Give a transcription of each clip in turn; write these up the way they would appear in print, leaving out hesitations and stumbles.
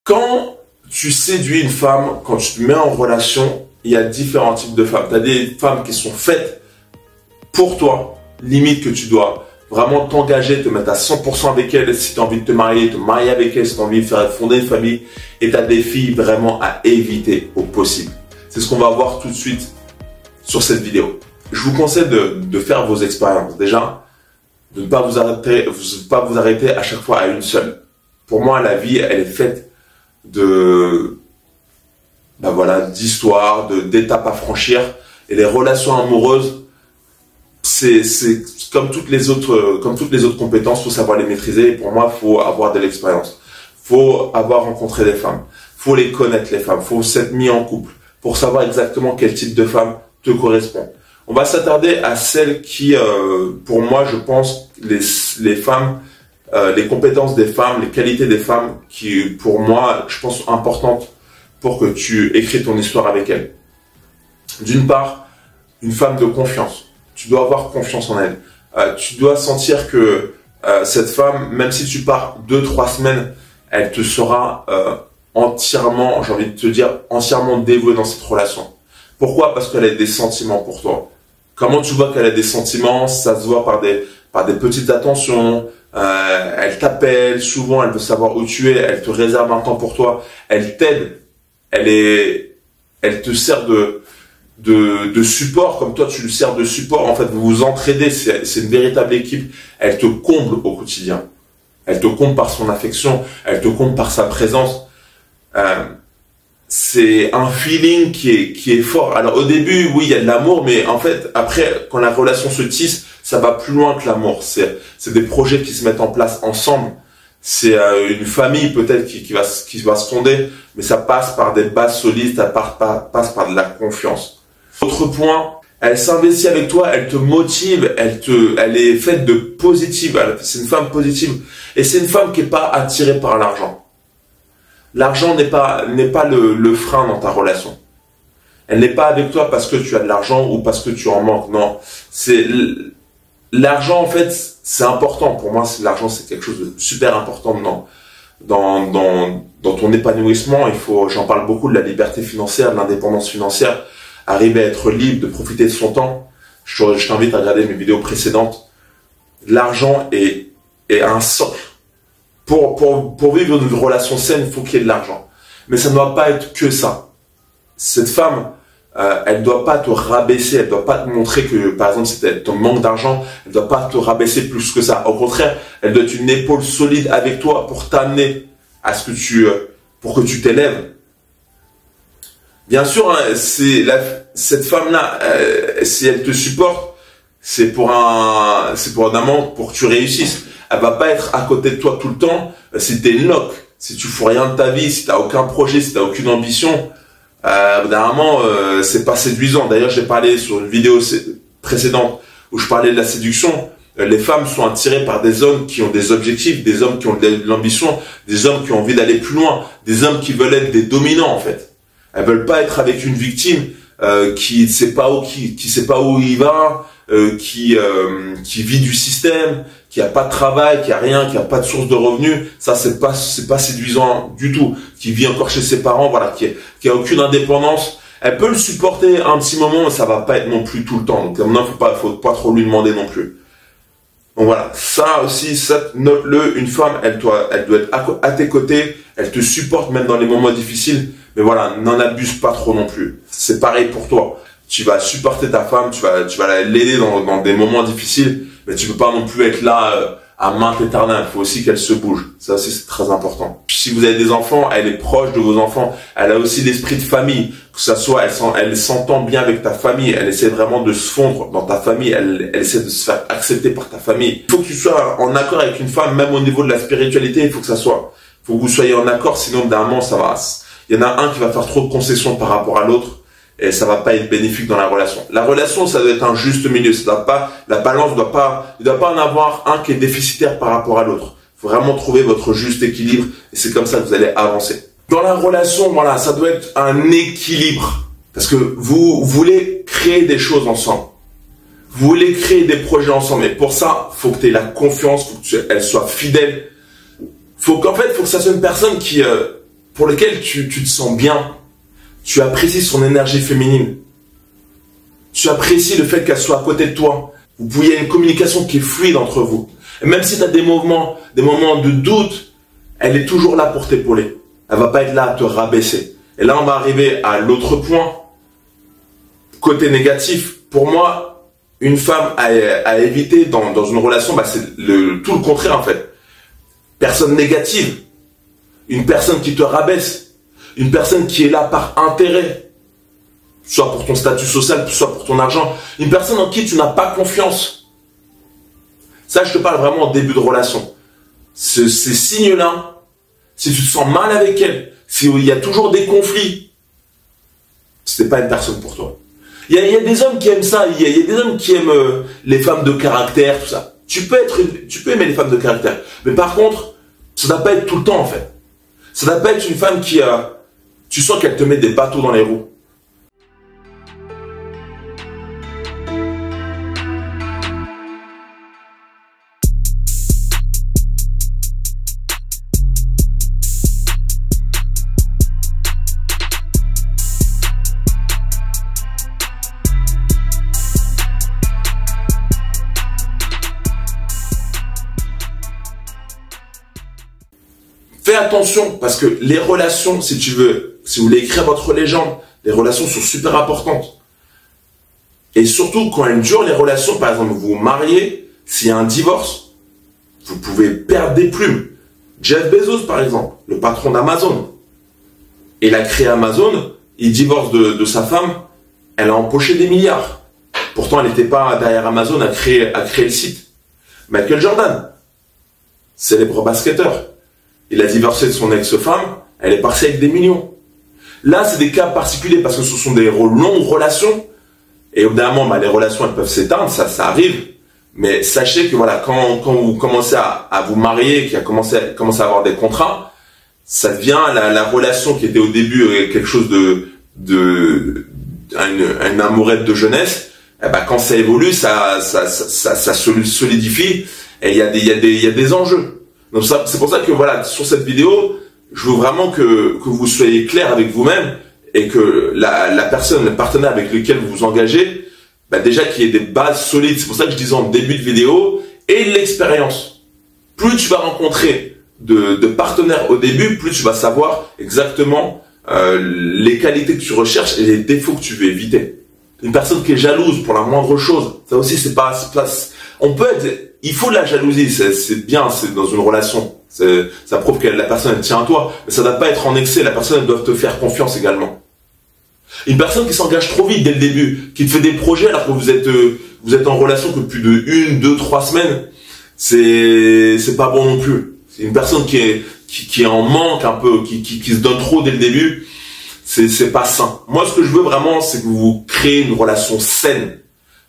Quand tu séduis une femme, quand tu te mets en relation, il y a différents types de femmes. Tu as des femmes qui sont faites pour toi, limite que tu dois vraiment t'engager, te mettre à 100% avec elles si tu as envie de te marier avec elles si tu as envie de faire fonder une famille. Et tu as des filles vraiment à éviter au possible. C'est ce qu'on va voir tout de suite sur cette vidéo. Je vous conseille de faire vos expériences. Déjà, de ne pas vous arrêter à chaque fois à une seule. Pour moi, la vie, elle est faite d'histoires, d'étapes à franchir. Et les relations amoureuses, c'est comme toutes les autres compétences, il faut savoir les maîtriser. Et pour moi, il faut avoir de l'expérience. Il faut avoir rencontré des femmes. Il faut les connaître, les femmes. Il faut s'être mis en couple pour savoir exactement quel type de femme te correspond. On va s'attarder à celles qui, pour moi, je pense, les femmes, les compétences des femmes, les qualités des femmes qui, pour moi, je pense, sont importantes pour que tu écris ton histoire avec elles. D'une part, une femme de confiance. Tu dois avoir confiance en elle. Tu dois sentir que cette femme, même si tu pars 2-3 semaines, elle te sera entièrement, j'ai envie de te dire, entièrement dévouée dans cette relation. Pourquoi? Parce qu'elle a des sentiments pour toi. Comment tu vois qu'elle a des sentiments? Ça se voit par des petites attentions. Elle t'appelle, souvent elle veut savoir où tu es, elle te réserve un temps pour toi, elle t'aide, elle te sert de support, comme toi tu lui sers de support. En fait, vous vous entraidez, c'est une véritable équipe. Elle te comble au quotidien. Elle te comble par son affection, elle te comble par sa présence. C'est un feeling qui est fort. Alors au début, oui, il y a de l'amour, mais en fait, après, quand la relation se tisse, ça va plus loin que l'amour. C'est des projets qui se mettent en place ensemble. C'est une famille peut-être qui va se fonder, mais ça passe par des bases solides, ça passe par de la confiance. Autre point, elle s'investit avec toi, elle te motive, elle est faite de positive. C'est une femme positive et c'est une femme qui est pas attirée par l'argent. L'argent n'est pas le frein dans ta relation. Elle n'est pas avec toi parce que tu as de l'argent ou parce que tu en manques. Non, c'est l'argent en fait, c'est important. Pour moi, l'argent c'est quelque chose de super important dans ton épanouissement. J'en parle beaucoup de la liberté financière, de l'indépendance financière, arriver à être libre, de profiter de son temps. Je t'invite à regarder mes vidéos précédentes. L'argent est un socle. Pour vivre une relation saine, il faut qu'il y ait de l'argent. Mais ça ne doit pas être que ça. Cette femme, elle ne doit pas te rabaisser, elle ne doit pas te montrer que, par exemple, si ton manque d'argent, elle ne doit pas te rabaisser plus que ça. Au contraire, elle doit être une épaule solide avec toi pour t'amener à pour que tu t'élèves. Bien sûr, hein, cette femme-là, si elle te supporte, c'est pour un amant, pour que tu réussisses. Elle va pas être à côté de toi tout le temps. Si t'es une loque, si tu fous rien de ta vie, si t'as aucun projet, si t'as aucune ambition, dernièrement, c'est pas séduisant. D'ailleurs, j'ai parlé sur une vidéo précédente où je parlais de la séduction. Les femmes sont attirées par des hommes qui ont des objectifs, des hommes qui ont de l'ambition, des hommes qui ont envie d'aller plus loin, des hommes qui veulent être des dominants en fait. Elles veulent pas être avec une victime qui sait pas où il va, qui vit du système, qui a pas de travail, qui a rien, qui a pas de source de revenus. Ça c'est pas séduisant du tout. Qui vit encore chez ses parents, voilà, qui a aucune indépendance. Elle peut le supporter un petit moment, mais ça va pas être non plus tout le temps. Donc maintenant, faut pas trop lui demander non plus. Donc voilà, ça aussi, note-le. Une femme, elle doit être à tes côtés. Elle te supporte même dans les moments difficiles. Mais voilà, n'en abuse pas trop non plus. C'est pareil pour toi. Tu vas supporter ta femme, tu vas l'aider dans des moments difficiles, mais tu peux pas non plus être là à main éternelle. Il faut aussi qu'elle se bouge. Ça aussi, c'est très important. Si vous avez des enfants, elle est proche de vos enfants. Elle a aussi l'esprit de famille. Que ça soit, elle s'entend bien avec ta famille. Elle essaie vraiment de se fondre dans ta famille. Elle essaie de se faire accepter par ta famille. Il faut que tu sois en accord avec une femme, même au niveau de la spiritualité. Il faut que vous soyez en accord, sinon d'un moment, ça va. Il y en a un qui va faire trop de concessions par rapport à l'autre. Et ça va pas être bénéfique dans la relation. La relation, ça doit être un juste milieu. La balance il doit pas en avoir un qui est déficitaire par rapport à l'autre. Il faut vraiment trouver votre juste équilibre et c'est comme ça que vous allez avancer. Dans la relation, voilà, ça doit être un équilibre. Parce que vous voulez créer des choses ensemble. Vous voulez créer des projets ensemble. Et pour ça, faut que tu aies la confiance, faut qu'elle soit fidèle. Faut que ça soit une personne qui pour lequel tu te sens bien. Tu apprécies son énergie féminine. Tu apprécies le fait qu'elle soit à côté de toi. Il y a une communication qui est fluide entre vous. Et même si tu as des moments de doute, elle est toujours là pour t'épauler. Elle va pas être là à te rabaisser. Et là, on va arriver à l'autre point. Côté négatif, pour moi, une femme à éviter dans une relation, c'est tout le contraire en fait. Personne négative. Une personne qui te rabaisse. Une personne qui est là par intérêt. Soit pour ton statut social, soit pour ton argent. Une personne en qui tu n'as pas confiance. Ça, je te parle vraiment au début de relation. Ces signes-là, si tu te sens mal avec elle, s'il y a toujours des conflits, ce n'est pas une personne pour toi. Il y a des hommes qui aiment ça, il y a des hommes qui aiment les femmes de caractère, tout ça. Tu peux aimer les femmes de caractère. Mais par contre, ça ne doit pas être tout le temps en fait. Ça ne doit pas être une femme qui tu sens qu'elle te met des bateaux dans les roues. Fais attention parce que les relations, si vous voulez écrire votre légende, les relations sont super importantes. Et surtout quand elles durent, les relations, par exemple, vous vous mariez, s'il y a un divorce, vous pouvez perdre des plumes. Jeff Bezos, par exemple, le patron d'Amazon, il a créé Amazon, il divorce de sa femme, elle a empoché des milliards. Pourtant, elle n'était pas derrière Amazon à créer le site. Michael Jordan, célèbre basketteur. Il a divorcé de son ex-femme, elle est partie avec des millions. Là, c'est des cas particuliers parce que ce sont des longues relations. Et évidemment, les relations, elles peuvent s'éteindre, ça arrive. Mais sachez que voilà, quand vous commencez à vous marier, qu'il commence à avoir des contrats, ça devient la relation qui était au début quelque chose une amourette de jeunesse. Et quand ça évolue, ça solidifie et il y a des enjeux. Donc c'est pour ça que voilà, sur cette vidéo, je veux vraiment que vous soyez clair avec vous-même et que la personne, le partenaire avec lequel vous vous engagez, déjà qu'il y ait des bases solides. C'est pour ça que je disais en début de vidéo, et de l'expérience. Plus tu vas rencontrer de partenaires au début, plus tu vas savoir exactement les qualités que tu recherches et les défauts que tu veux éviter. Une personne qui est jalouse pour la moindre chose, ça aussi c'est pas il faut de la jalousie, c'est bien, c'est dans une relation, ça prouve que la personne elle tient à toi, mais ça ne doit pas être en excès, la personne elle doit te faire confiance également. Une personne qui s'engage trop vite dès le début, qui te fait des projets alors que vous êtes en relation que plus de 1, 2, 3 semaines, c'est pas bon non plus. C'est une personne qui est en manque un peu, qui se donne trop dès le début, c'est pas sain. Moi ce que je veux vraiment, c'est que vous créez une relation saine.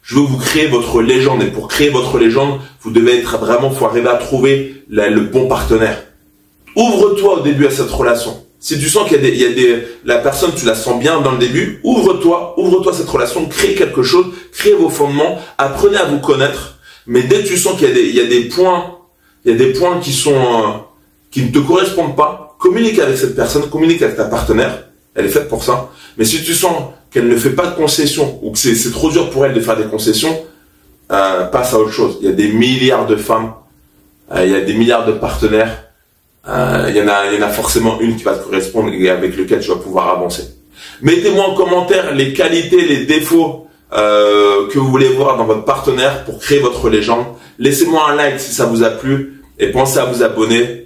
Je veux que vous créez votre légende. Et pour créer votre légende, vous devez faut arriver à trouver le bon partenaire. Ouvre-toi au début à cette relation. Si tu sens la personne, tu la sens bien dans le début, ouvre-toi à cette relation, crée quelque chose, créez vos fondements, apprenez à vous connaître. Mais dès que tu sens qu'il y a des points qui ne te correspondent pas, communique avec cette personne, communique avec ta partenaire. Elle est faite pour ça. Mais si tu sens qu'elle ne fait pas de concessions ou que c'est trop dur pour elle de faire des concessions, passe à autre chose. Il y a des milliards de femmes, il y a des milliards de partenaires, il y en a forcément une qui va te correspondre et avec lequel tu vas pouvoir avancer. Mettez-moi en commentaire les qualités, les défauts que vous voulez voir dans votre partenaire pour créer votre légende. Laissez-moi un like si ça vous a plu et pensez à vous abonner